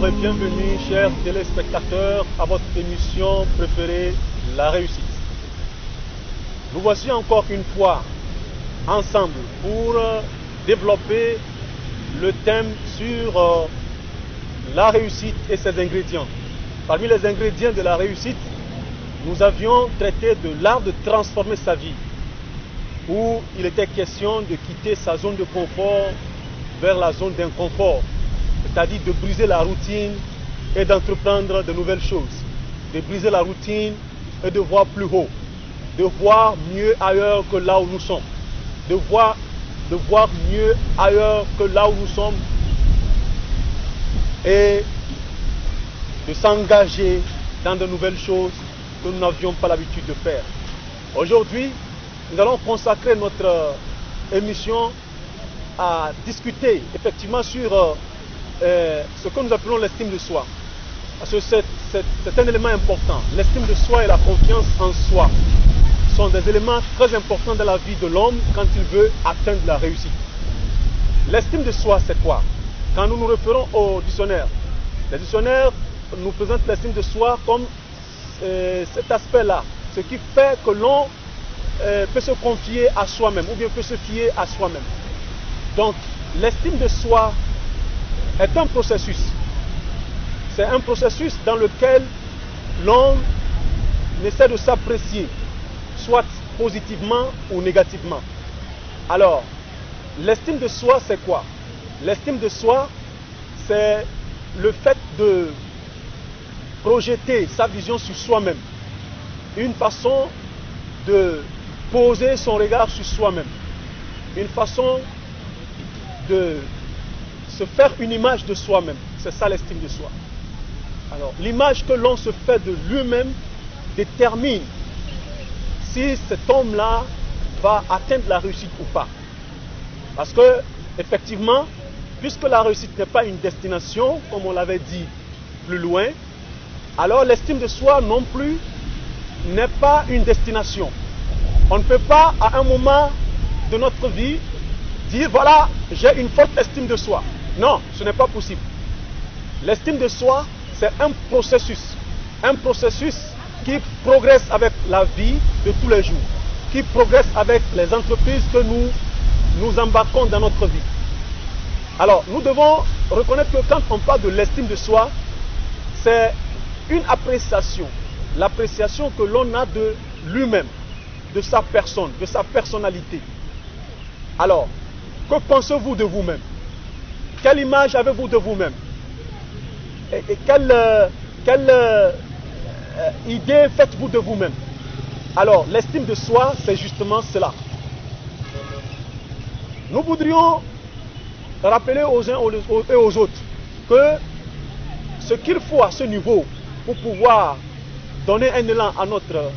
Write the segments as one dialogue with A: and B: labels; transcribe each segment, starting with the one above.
A: et bienvenue, chers téléspectateurs, à votre émission préférée, La Réussite. Nous voici encore une fois ensemble pour développer le thème sur la réussite et ses ingrédients. Parmi les ingrédients de la réussite, nous avions traité de l'art de transformer sa vie, où il était question de quitter sa zone de confort vers la zone d'inconfort, c'est-à-dire de briser la routine et d'entreprendre de nouvelles choses, de briser la routine et de voir plus haut, de voir mieux ailleurs que là où nous sommes, de voir mieux ailleurs que là où nous sommes et de s'engager dans de nouvelles choses que nous n'avions pas l'habitude de faire. Aujourd'hui, nous allons consacrer notre émission à discuter effectivement sur ce que nous appelons l'estime de soi. Parce que c'est un élément important. L'estime de soi et la confiance en soi sont des éléments très importants dans la vie de l'homme quand il veut atteindre la réussite. L'estime de soi, c'est quoi? Quand nous nous référons au dictionnaire, les dictionnaires nous présentent l'estime de soi comme cet aspect-là, ce qui fait que l'on peut se confier à soi-même ou bien peut se fier à soi-même. Donc, l'estime de soi est un processus. C'est un processus dans lequel l'homme essaie de s'apprécier, soit positivement ou négativement. Alors, l'estime de soi, c'est quoi? L'estime de soi, c'est le fait de projeter sa vision sur soi-même. Une façon de poser son regard sur soi-même. Une façon de se faire une image de soi-même. C'est ça l'estime de soi. Alors, l'image que l'on se fait de lui-même détermine si cet homme-là va atteindre la réussite ou pas. Parce que, effectivement, puisque la réussite n'est pas une destination, comme on l'avait dit plus loin, alors l'estime de soi non plus n'est pas une destination. On ne peut pas, à un moment de notre vie, dire, voilà, j'ai une forte estime de soi. Non, ce n'est pas possible. L'estime de soi, c'est un processus qui progresse avec la vie de tous les jours, qui progresse avec les entreprises que nous embarquons dans notre vie. Alors, nous devons reconnaître que quand on parle de l'estime de soi, c'est une appréciation, l'appréciation que l'on a de lui-même, de sa personne, de sa personnalité. Alors, que pensez-vous de vous-même? Quelle image avez-vous de vous-même? Et quelle idée faites-vous de vous-même? Alors, l'estime de soi, c'est justement cela. Nous voudrions rappeler aux uns et aux autres que ce qu'il faut à ce niveau pour pouvoir donner un élan à notre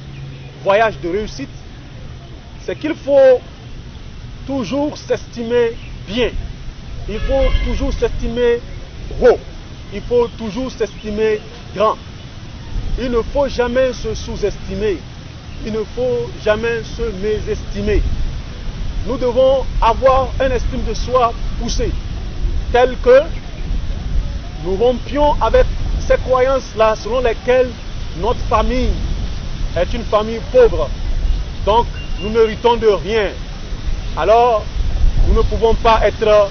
A: voyage de réussite, c'est qu'il faut toujours s'estimer bien. Il faut toujours s'estimer haut. Il faut toujours s'estimer grand. Il ne faut jamais se sous-estimer. Il ne faut jamais se mésestimer. Nous devons avoir une estime de soi poussée, telle que nous rompions avec ces croyances-là selon lesquelles notre famille est une famille pauvre. Donc, nous ne méritons de rien. Alors, nous ne pouvons pas être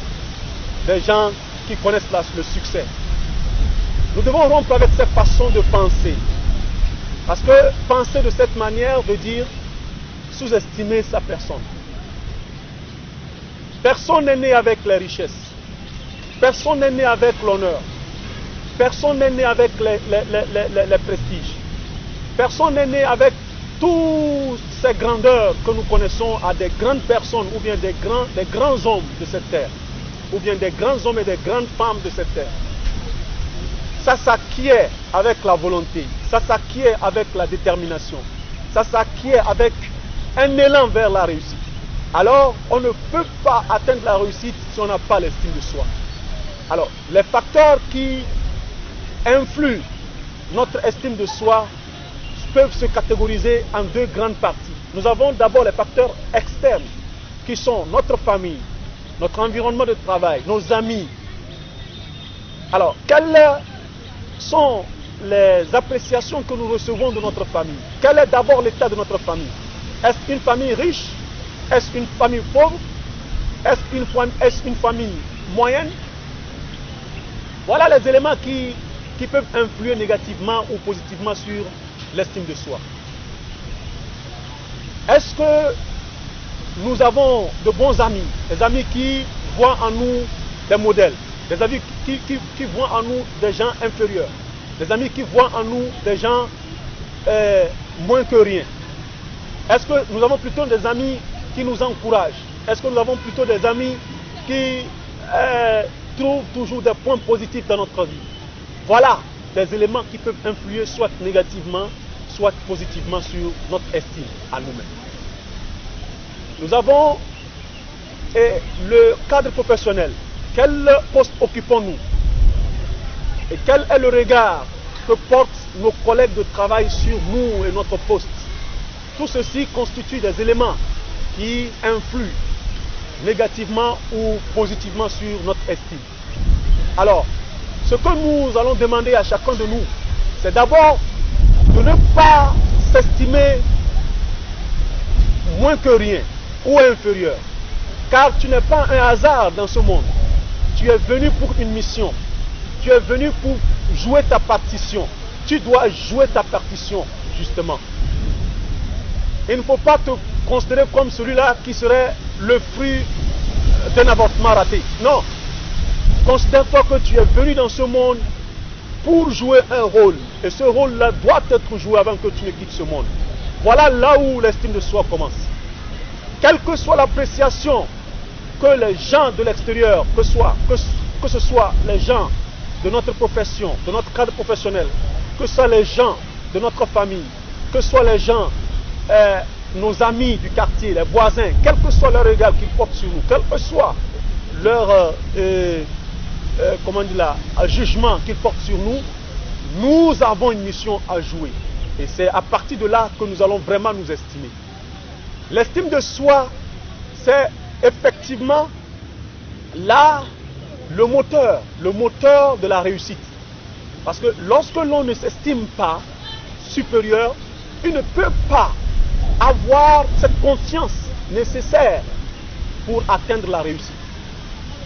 A: des gens qui connaissent le succès. Nous devons rompre avec cette façon de penser. Parce que penser de cette manière veut dire sous-estimer sa personne. Personne n'est né avec les richesses. Personne n'est né avec l'honneur. Personne n'est né avec les prestiges. Personne n'est né avec toutes ces grandeurs que nous connaissons à des grandes personnes ou bien des grands hommes de cette terre. Ou bien des grands hommes et des grandes femmes de cette terre. Ça s'acquiert avec la volonté. Ça s'acquiert avec la détermination. Ça s'acquiert avec un élan vers la réussite. Alors, on ne peut pas atteindre la réussite si on n'a pas l'estime de soi. Alors, les facteurs qui influent notre estime de soi peuvent se catégoriser en deux grandes parties. Nous avons d'abord les facteurs externes, qui sont notre famille, notre environnement de travail, nos amis. Alors, quelle sont les appréciations que nous recevons de notre famille? Quel est d'abord l'état de notre famille? Est-ce une famille riche? Est-ce une famille pauvre? Est-ce une famille moyenne? Voilà les éléments qui peuvent influer négativement ou positivement sur l'estime de soi. Est-ce que nous avons de bons amis, des amis qui voient en nous des modèles, des amis qui voient en nous des gens inférieurs, des amis qui voient en nous des gens moins que rien? Est-ce que nous avons plutôt des amis qui nous encouragent? Est-ce que nous avons plutôt des amis qui trouvent toujours des points positifs dans notre vie? Voilà des éléments qui peuvent influer soit négativement, soit positivement sur notre estime à nous-mêmes. Nous avons le cadre professionnel. Quel poste occupons-nous? Et quel est le regard que portent nos collègues de travail sur nous et notre poste? Tout ceci constitue des éléments qui influent négativement ou positivement sur notre estime. Alors, ce que nous allons demander à chacun de nous, c'est d'abord de ne pas s'estimer moins que rien ou inférieur. Car tu n'es pas un hasard dans ce monde. Tu es venu pour une mission. Tu es venu pour jouer ta partition. Tu dois jouer ta partition, justement. Il ne faut pas te considérer comme celui-là qui serait le fruit d'un avortement raté. Non. Considère-toi que tu es venu dans ce monde pour jouer un rôle. Et ce rôle-là doit être joué avant que tu ne quittes ce monde. Voilà là où l'estime de soi commence. Quelle que soit l'appréciation que les gens de l'extérieur, que ce soit les gens de notre profession, de notre cadre professionnel, que ce soit les gens de notre famille, que ce soit les gens, nos amis du quartier, les voisins, quel que soit leur regard qu'ils portent sur nous, quel que soit leur jugement qu'ils portent sur nous, nous avons une mission à jouer. Et c'est à partir de là que nous allons vraiment nous estimer. L'estime de soi, c'est effectivement là le moteur de la réussite. Parce que lorsque l'on ne s'estime pas supérieur, il ne peut pas avoir cette confiance nécessaire pour atteindre la réussite.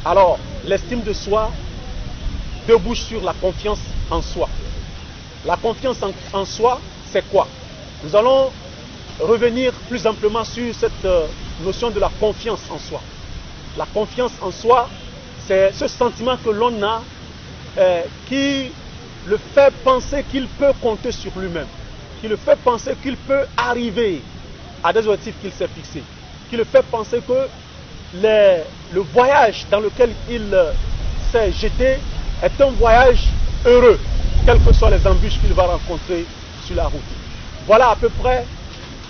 A: Alors, l'estime de soi débouche sur la confiance en soi. La confiance en soi, c'est quoi? Nous allons revenir plus amplement sur cette notion de la confiance en soi. La confiance en soi, c'est ce sentiment que l'on a qui le fait penser qu'il peut compter sur lui-même, qui le fait penser qu'il peut arriver à des objectifs qu'il s'est fixés, qui le fait penser que le voyage dans lequel il s'est jeté est un voyage heureux, quelles que soient les embûches qu'il va rencontrer sur la route. Voilà à peu près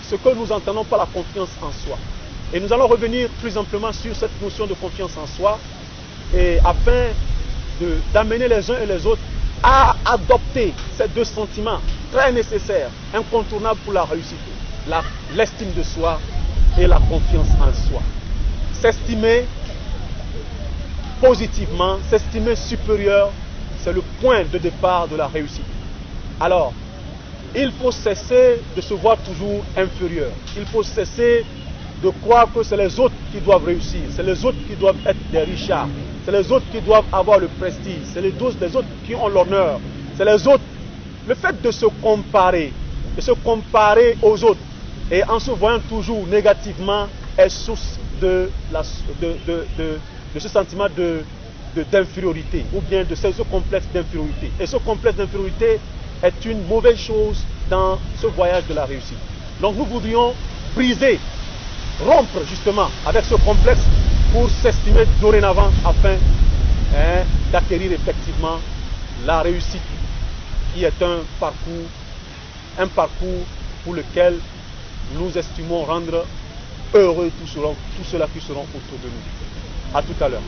A: ce que nous entendons par la confiance en soi. Et nous allons revenir plus amplement sur cette notion de confiance en soi, et afin d'amener les uns et les autres à adopter ces deux sentiments très nécessaires, incontournables pour la réussite, l'estime de soi et la confiance en soi. S'estimer positivement, s'estimer supérieur, c'est le point de départ de la réussite. Alors, il faut cesser de se voir toujours inférieur. Il faut cesser de croire que c'est les autres qui doivent réussir, c'est les autres qui doivent être des richards, c'est les autres qui doivent avoir le prestige, c'est les autres qui ont l'honneur, c'est les autres. Le fait de se comparer aux autres, et en se voyant toujours négativement, est source de ce sentiment d'infériorité, ou bien de ce complexe d'infériorité. Et ce complexe d'infériorité est une mauvaise chose dans ce voyage de la réussite. Donc nous voudrions briser, rompre justement avec ce complexe pour s'estimer dorénavant afin d'acquérir effectivement la réussite qui est un parcours pour lequel nous estimons rendre heureux tous ceux-là qui seront autour de nous. À tout à l'heure.